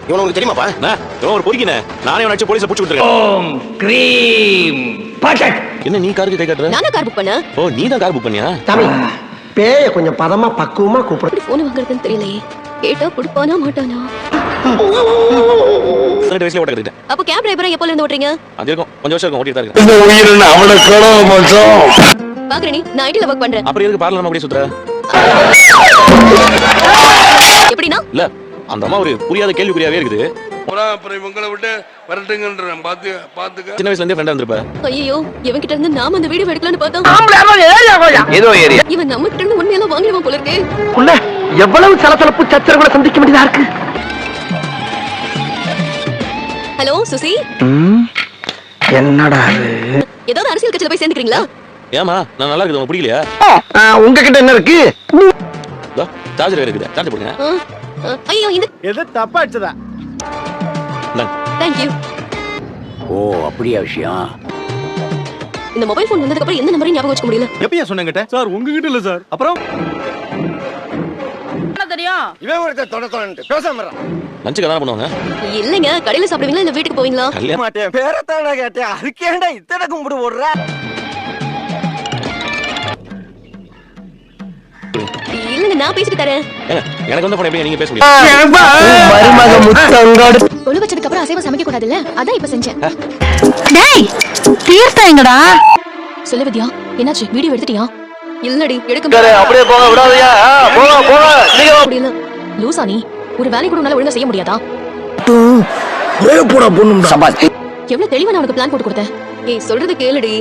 இவன் உங்களுக்கு தெரியுமாப்பா? இவன் ஒரு பொறுக்கினே. நானே இவனை அடிச்சு போலீஸ்ல புடிச்சு கொடுத்துருக்கேன். ஓம் க்ரீம் பட்டக். என்ன நீ காருக்கு கை காட்டுற? நானா கார் புக் பண்ண? ஓ நீ தான் கார் புக் பண்ணியா? தம்பி பேய கொஞ்சம் பதமா பக்குவமா கூப்பிடு. எப்படி போன் வாங்குறதுன்னு தெரியலையே. கேட்டா கொடுப்பானா மாட்டானா? 2 வயசுல ஓட்ட கத்துக்கிட்டேன். அப்ப கேப் டிரைவரா எப்போல இருந்து ஓட்டுறீங்க? அது இருக்கும் கொஞ்சம் வருஷம் இருக்கும் ஓட்டிட்டு தான் இருக்கேன். இந்த உயிரின அவளுக்கடா மச்சான். பாக்குற நீ நான் ஐடில வர்க் பண்றேன். அப்புறம் எதுக்கு பார்லர் நம்ம அப்படியே சுத்துற? எப்படினா? இல்ல அந்த அம்மா ஒரு புரியாத கேள்விக்குறியாவே இருக்குது. அப்புறம் இவங்களை விட்டு வரட்டுங்கன்றேன். பாத்துக்க. சின்ன வயசுல இருந்தே ஃப்ரெண்டா இருந்திருப்ப. ஐயோ இவன் கிட்ட இருந்து நாம அந்த வீடியோ எடுக்கலாம்னு பார்த்தோம். ஏதோ ஏரியா. இவன் நம்ம கிட்ட இருந்து உண்மையெல்லாம் வாங்கிடுவான் போல இருக்கே. உள்ள எவ்வளவு சலசலப்பு சச்சரவுகளை சந்திக்க வேண்டியதா இருக்கு. ஹலோ சுசி, என்னடா ஏதாவது அரசியல் கட்சியில போய் சேர்ந்துக்கிறீங்களா? ஏமா நான் நல்லா இருக்குது உங்களுக்கு பிடிக்கலையா? உங்ககிட்ட என்ன இருக்கு? சார்ஜர் வேற இருக்குது. சார்ஜர் போடுங்க. ஐயோ இந்த எது தப்பா அடிச்சதா? Thank you. ஓ அப்படியா விஷயம். இந்த மொபைல் போன் வந்ததுக்கு அப்புறம் எந்த நம்பரையும் ஞாபகம் வச்சுக்க முடியல. எப்பயா சொன்னங்கிட்ட? சார் உங்ககிட்ட இல்ல சார். அப்புறம் என்ன தெரியும்? இவன் ஒருத்தர் தொட பேசாம லஞ்சுக்கு அதான் பண்ணுவாங்க. இல்லங்க கடையில சாப்பிடுவீங்களா இல்ல வீட்டுக்கு போவீங்களா? கல்யாணம் மாட்டேன் பேரத்தான கேட்டேன். அதுக்கேண்டா இத்தனை கும்பிடு ஓடுற? இல்லங்க நான் பேசிட்டு தரேன். ஏங்க, எனக்கு வந்து போன எப்படி நீங்க பேச முடியும்? மருமக முத்தங்கோடு கொழு வச்சதுக்கு அப்புறம் அசைவம் சமைக்க கூடாதுல்ல, அதான் இப்ப செஞ்சேன். டேய் தீர்த்தா எங்கடா? சொல்ல வித்யா, என்னாச்சு? வீடியோ எடுத்துட்டியா? இல்லடி எடுக்க அப்படியே போக விடாதயா. போக முடியல. லூசா நீ? ஒரு வேலை கூட உன்னால ஒழுங்கா செய்ய முடியாதா? ஒரே போடா பொண்ணுடா. எவ்வளவு தெளிவா நான் உனக்கு பிளான் போட்டு கொடுத்தேன். ஏய் சொல்றது கேளுடி.